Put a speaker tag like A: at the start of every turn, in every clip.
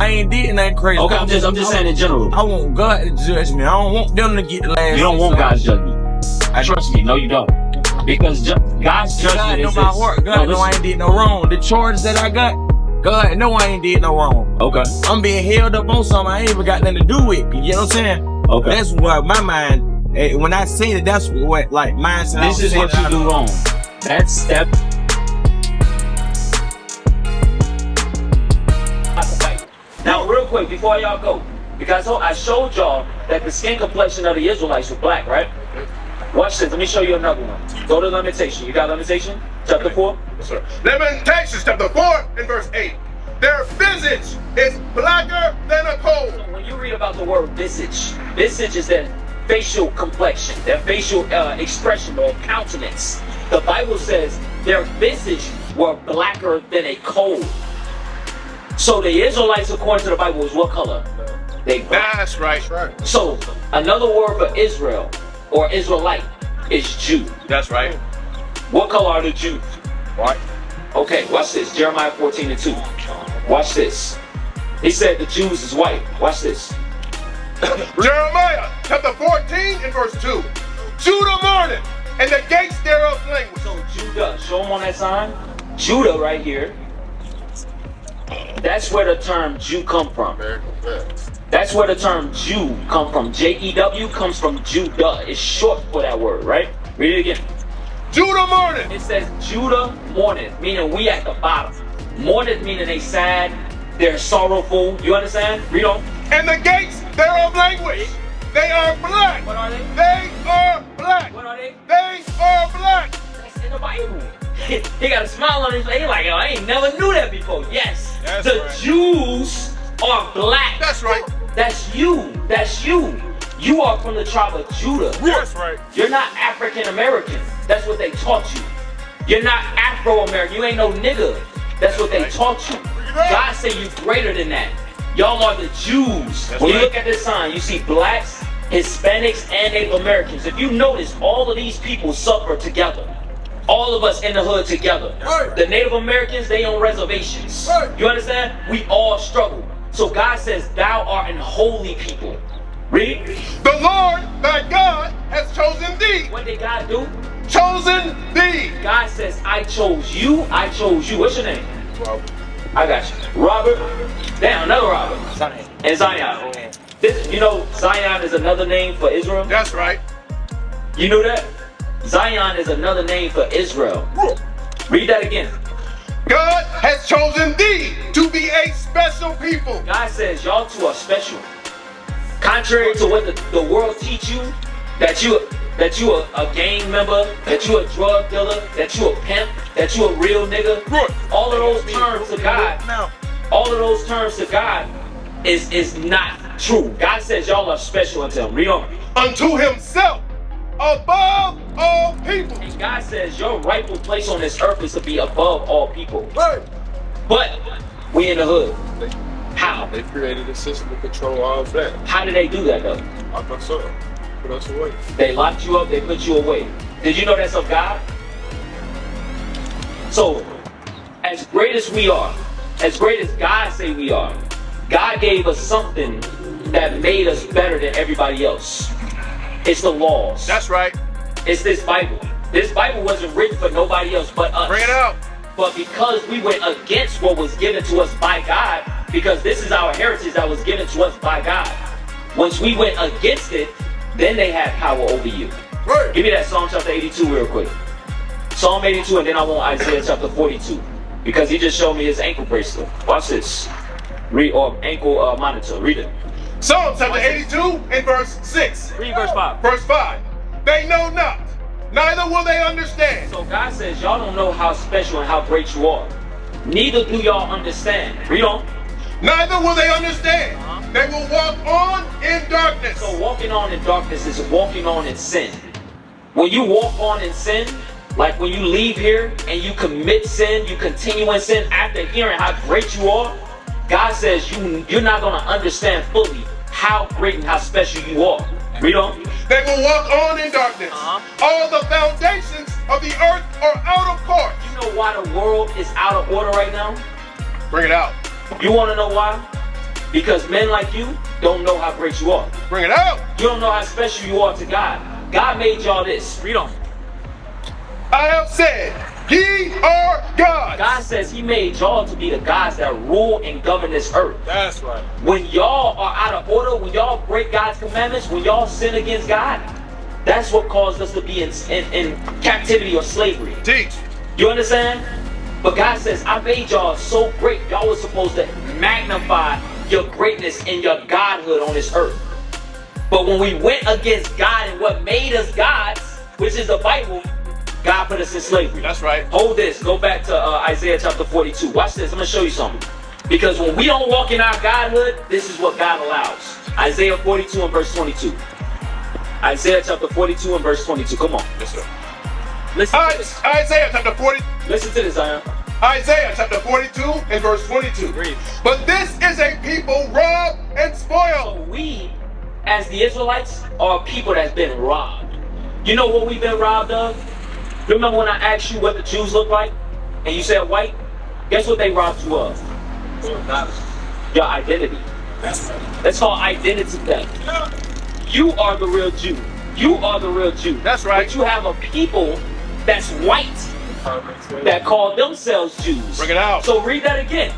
A: ain't did nothing crazy.
B: Okay, I'm just saying in general.
A: I want God to judge me. I don't want them to get the last.
B: You don't want God's judgment. Trust me, no, you don't. Because God's judgment
A: God
B: is
A: know my heart. God know I ain't did no wrong. The charges that I got, God know I ain't did no wrong.
B: Okay.
A: I'm being held up on something I ain't even got nothing to do with. You know what I'm saying?
B: Okay.
A: That's what my mind. When I say that, that's what like mindset.
B: This is what you do wrong. That's step. Now, real quick before y'all go, because I showed y'all that the skin complexion of the Israelites was black, right? Watch this. Let me show you another one. Go to Lamentation. You got Lamentation? Chapter 4?
C: Yes, sir. Lamentations chapter 4 and verse 8. Their visage is blacker than a coal.
B: So when you read about the word visage, visage is their facial complexion, their facial expression or countenance. The Bible says their visage were blacker than a coal. So the Israelites, according to the Bible, is what color? They black.
C: That's right.
B: So another word for Israel or Israelite is Jew.
C: That's right.
B: What color are the Jews?
C: White.
B: Okay, watch this. Jeremiah 14:2. Watch this. He said the Jews is white. Watch this.
C: Jeremiah chapter 14 and verse 2. Judah mourneth, and the gates thereof languish.
B: So Judah, show them on that sign. Judah right here. That's where the term Jew come from. That's where the term Jew come from. J-E-W comes from Judah. It's short for that word, right? Read it again.
C: Judah mourneth.
B: It says Judah mourneth, meaning we at the bottom. Mourneth meaning they sad, they're sorrowful. You understand? Read on.
C: And the gates thereof languish. They are black.
B: What are they?
C: They are black.
B: What are they?
C: They are black.
B: That's in the Bible. He got a smile on his face. He like, oh, I ain't never knew that before. Yes.
C: That's
B: the
C: right.
B: Jews are black.
C: That's right.
B: That's you. That's you. You are from the tribe of Judah.
C: That's right.
B: You're not African American. That's what they taught you. You're not Afro American. You ain't no nigga. That's what they taught you. God say you greater than that. Y'all are the Jews. When you look at this sign, you see blacks, Hispanics, and Native Americans. If you notice, all of these people suffer together. All of us in the hood together. The Native Americans, they on reservations. You understand? We all struggle. So God says, thou art an holy people. Read.
C: The Lord thy God has chosen thee.
B: What did God do?
C: Chosen thee.
B: God says, I chose you. I chose you. What's your name?
C: Robert.
B: I got you. Robert. Damn, another Robert.
A: Zion.
B: And Zion. This, you know, Zion is another name for Israel.
C: That's right.
B: You knew that? Zion is another name for Israel. Read that again.
C: God has chosen thee to be a special people.
B: God says y'all two are special. Contrary to what the world teach you, that you a gang member, that you a drug dealer, that you a pimp, that you a real nigga. All of those terms to God, is not true. God says y'all are special unto him. Read on.
C: Unto himself, above all people.
B: And God says your rightful place on this earth is to be above all people.
C: Right.
B: But we in the hood. How?
D: They created a system to control all of that.
B: How did they do that though?
D: I thought so. Put us away.
B: They locked you up, they put you away. Did you know that's of God? So, as great as we are, as great as God say we are, God gave us something that made us better than everybody else. It's the laws.
C: That's right.
B: It's this Bible. This Bible wasn't written for nobody else but us.
C: Bring it out.
B: But because we went against what was given to us by God, because this is our heritage that was given to us by God, once we went against it, then they had power over you.
C: Right.
B: Give me that Psalm chapter 82 real quick. Psalm 82, and then I want Isaiah chapter 42. Because he just showed me his ankle bracelet. Watch this. Read, or ankle monitor. Read it.
C: Psalm chapter 82 and verse 6.
B: Read verse 5.
C: Verse 5. They know not, neither will they understand.
B: So God says, y'all don't know how special and how great you are. Neither do y'all understand. Read on.
C: Neither will they understand. They will walk on in darkness.
B: So walking on in darkness is walking on in sin. When you walk on in sin, like when you leave here and you commit sin, you continue in sin after hearing how great you are, God says you're not going to understand fully how great and how special you are. Read on.
C: They will walk on in darkness. All the foundations of the earth are out of course.
B: You know why the world is out of order right now?
C: Bring it out.
B: You want to know why? Because men like you don't know how great you are.
C: Bring it out.
B: You don't know how special you are to God. God made y'all this. Read on.
C: I have said, ye are gods.
B: God says he made y'all to be the gods that rule and govern this earth.
D: That's right.
B: When y'all are out of order, when y'all break God's commandments, when y'all sin against God, that's what caused us to be in captivity or slavery.
C: Teach.
B: You understand? But God says, I made y'all so great. Y'all was supposed to magnify your greatness and your godhood on this earth. But when we went against God and what made us gods, which is the Bible, God put us in slavery.
C: That's right.
B: Hold this. Go back to Isaiah chapter 42. Watch this. I'm going to show you something. Because when we don't walk in our godhood, this is what God allows. Isaiah 42 and verse 22. Isaiah chapter 42 and verse 22. Come on.
C: Yes, sir.
B: Listen to this.
C: Isaiah chapter 40.
B: Listen to this, Zion.
C: Isaiah chapter 42 and verse 22.
B: Read.
C: But this is a people robbed and spoiled.
B: So we, as the Israelites, are people that's been robbed. You know what we've been robbed of? Remember when I asked you what the Jews look like? And you said white? Guess what they robbed you of? Your identity. That's called identity theft. You are the real Jew. You are the real Jew.
C: That's right.
B: But you have a people that's white that call themselves Jews.
C: Bring it out.
B: So read that again.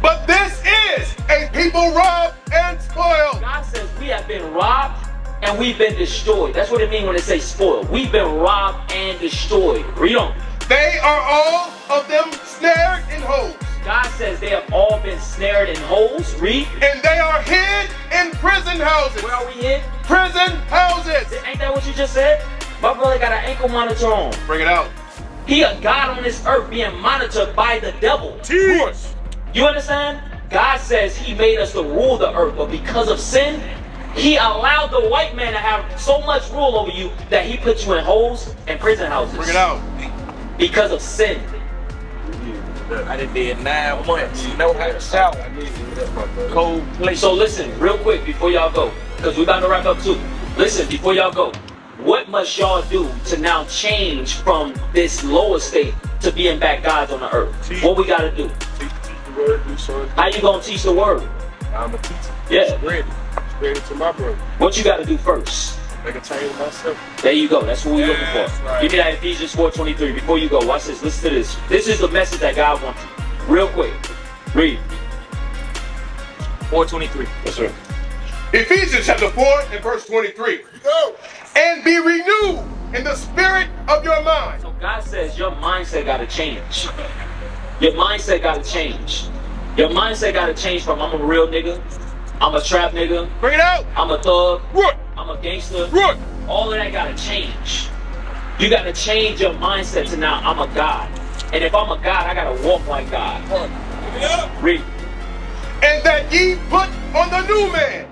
C: But this is a people robbed and spoiled.
B: God says we have been robbed and we've been destroyed. That's what it means when it says spoiled. We've been robbed and destroyed. Read on.
C: They are all of them snared in holes.
B: God says they have all been snared in holes. Read.
C: And they are hid in prison houses.
B: Where are we hid?
C: Prison houses.
B: Ain't that what you just said? My brother got an ankle monitor on.
C: Bring it out.
B: He a God on this earth being monitored by the devil.
C: Teach.
B: You understand? God says he made us to rule the earth, but because of sin, he allowed the white man to have so much rule over you that he put you in holes and prison houses.
C: Bring it out.
B: Because of sin.
A: I done did 9 months. You know how to shout. Cold place.
B: So listen, real quick before y'all go, because we about to wrap up too. Listen, before y'all go, what must y'all do to now change from this lower state to being back gods on the earth? What we gotta do?
D: Teach the word, do something.
B: How you gonna teach the word?
D: I'm a teacher.
B: Yeah.
D: Spread it to my brother.
B: What you gotta do first?
D: Make a change myself.
B: There you go. That's what we're looking
D: Yes,
B: for.
D: right.
B: Give me that Ephesians 4:23. Before you go, watch this. Listen to this. This is the message that God wants you. Real quick. Read. 4:23.
C: Yes, sir. Ephesians chapter 4 and verse 23. Go. And be renewed in the spirit of your mind.
B: So God says your mindset gotta change. Your mindset gotta change. Your mindset gotta change from I'm a real nigga, I'm a trap nigga,
C: Bring it out.
B: I'm a thug,
C: Right.
B: I'm a gangster.
C: Right.
B: All of that gotta change. You gotta change your mindset to now I'm a God. And if I'm a God, I gotta walk like God. Read.
C: And that ye put on the new man,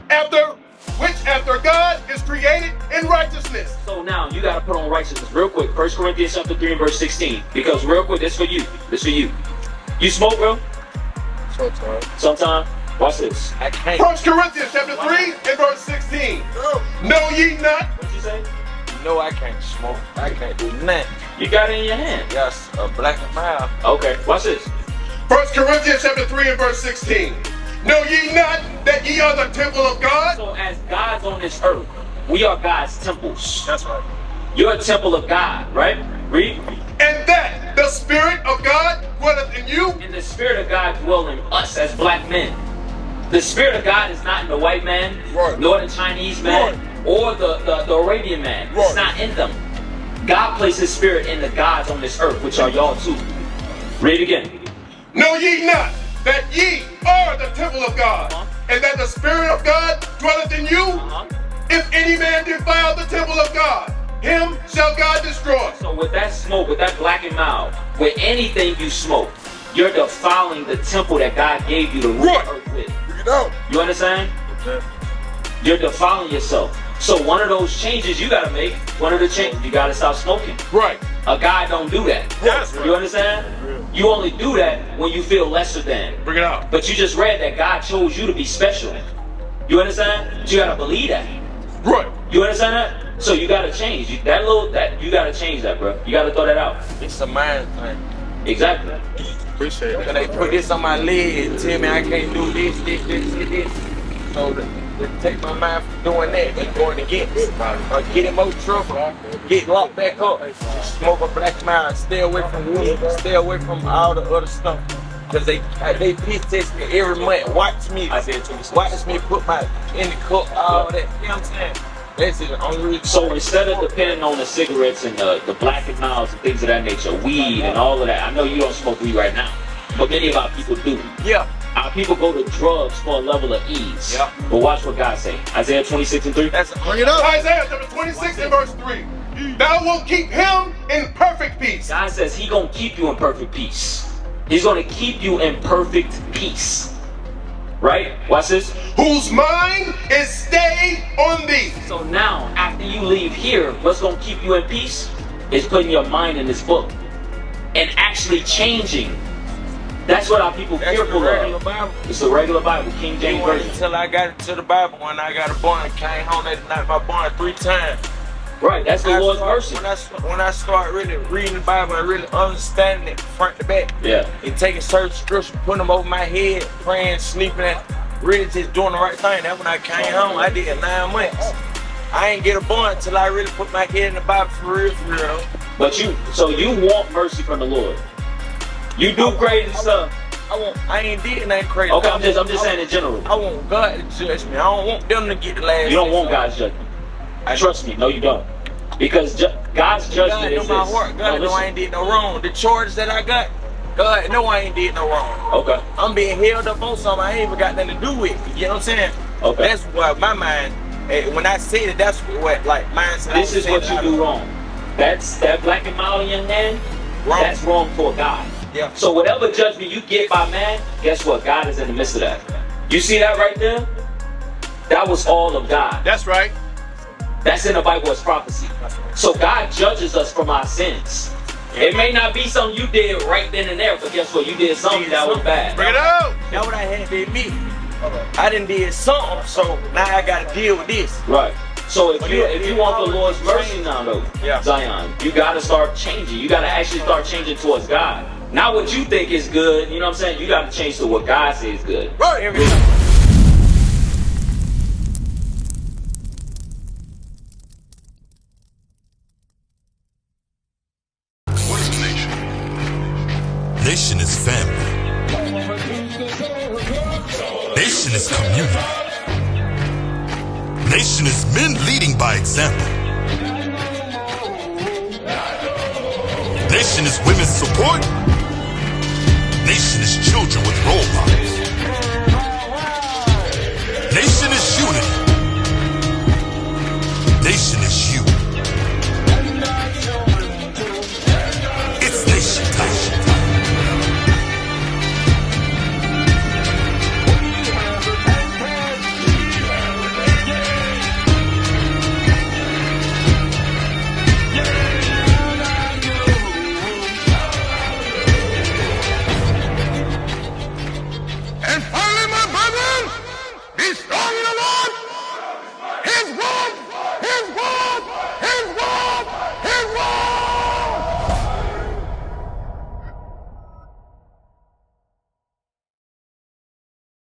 C: after God is created in righteousness.
B: So now you gotta put on righteousness real quick. 1 Corinthians chapter 3 and verse 16. Because real quick, this for you. This for you. You smoke, bro?
D: Sometimes.
B: Sometime. Watch this.
A: I can't.
C: 1 Corinthians chapter 3 and verse 16. Know ye not?
B: What you say?
A: No, I can't smoke. I can't do nothing.
B: You got it in your hand.
A: Yes, a black and mild.
B: Okay, watch this.
C: 1 Corinthians chapter 3 and verse 16. Know ye not that ye are the temple of God?
B: So as gods on this earth, we are God's temples.
D: That's right.
B: You're a temple of God, right? Read.
C: And that the Spirit of God dwelleth in you?
B: And the Spirit of God dwells in us as black men. The Spirit of God is not in the white man,
C: Right.
B: nor the Chinese man, or the Arabian man. It's
C: Right.
B: not in them. God placed his Spirit in the gods on this earth, which are y'all too. Read again.
C: Know ye not that ye are the temple of God, and that the Spirit of God dwelleth in you? If any man defile the temple of God, him shall God destroy.
B: So with that smoke, with that black and mild, with anything you smoke, you're defiling the temple that God gave you to rule
C: Right.
B: the earth with.
C: No.
B: You understand? You're defiling yourself. So one of those changes you gotta make, one of the changes, you gotta stop smoking.
C: Right.
B: A guy don't do that.
C: Yes.
B: You understand? You only do that when you feel lesser than.
C: Bring it out.
B: But you just read that God chose you to be special. You understand? But you gotta believe that.
C: Right.
B: You understand that? So you gotta change. You gotta change that, bro. You gotta throw that out.
A: It's a mind thing.
B: Exactly.
D: Appreciate it.
A: So they put this on my leg and tell me I can't do this. So to take my mind from doing that and going against, or get in more trouble, get locked back up, smoke a black mouth, stay away from weed, stay away from all the other stuff. Cause they piss test me every month. Watch me put my in the cup, all that. You know what I'm saying? That's the only reason.
B: So instead of depending on the cigarettes and the black and miles and things of that nature, weed and all of that, I know you don't smoke weed right now, but many of our people do.
A: Yeah.
B: Our people go to drugs for a level of ease.
A: Yeah.
B: But watch what God say. Isaiah 26:3.
C: Bring it up. Isaiah chapter 26 and verse 3. Thou wilt keep him in perfect peace.
B: God says he gonna keep you in perfect peace. He's gonna keep you in perfect peace. Right? Watch this.
C: Whose mind is stayed on thee.
B: So now, after you leave here, what's gonna keep you in peace is putting your mind in this book and actually changing. That's what our people fearful of.
A: Bible.
B: It's the regular Bible, King James Version.
A: Until I got into the Bible, when I got a bond, came home that night, my bond 3 times.
B: Right, that's the Lord's mercy.
A: When I start really reading the Bible and really understanding it front to back,
B: Yeah.
A: and taking certain scriptures, putting them over my head, praying, sleeping, and really just doing the right thing. That's when I came home. I did 9 months. I ain't get a bond until I really put my head in the Bible for real.
B: But you want mercy from the Lord. You do crazy stuff.
A: I ain't did nothing crazy.
B: Okay, I'm just saying in general.
A: I want God to judge me. I don't want them to get the last.
B: You don't want God's judgment. Trust me, no you don't. Because God's judgment
A: God
B: is
A: know my
B: this.
A: heart. God know I ain't did no wrong. The charges that I got, God know I ain't did no wrong.
B: Okay.
A: I'm being held up on something I ain't even got nothing to do with. You know what I'm saying?
B: Okay.
A: That's what my mind, when I say it, that's what like mine said.
B: This is what you do wrong. That black and mild young man,
A: Wrong.
B: that's wrong for God.
A: Yeah.
B: So whatever judgment you get by man, guess what? God is in the midst of that. You see that right there? That was all of God.
C: That's right.
B: That's in the Bible as prophecy. So God judges us from our sins. It may not be something you did right then and there, but guess what? You did something that was bad.
C: Bring it out.
A: That's what I had to admit. I done did something, so now I gotta deal with this.
B: Right. So if you want the Lord's mercy now though,
A: Yeah.
B: Zion, you gotta start changing. You gotta actually start changing towards God. Not what you think is good, you know what I'm saying? You gotta change to what God says is good.
A: Right. Everything.
E: What is a nation? Nation is family. Nation is community. Nation is men leading by example. Nation is women's support. Nation is children with role models. Nation is unity. Nation is you. It's nation time.
C: And finally, my brethren, be strong in the Lord. His word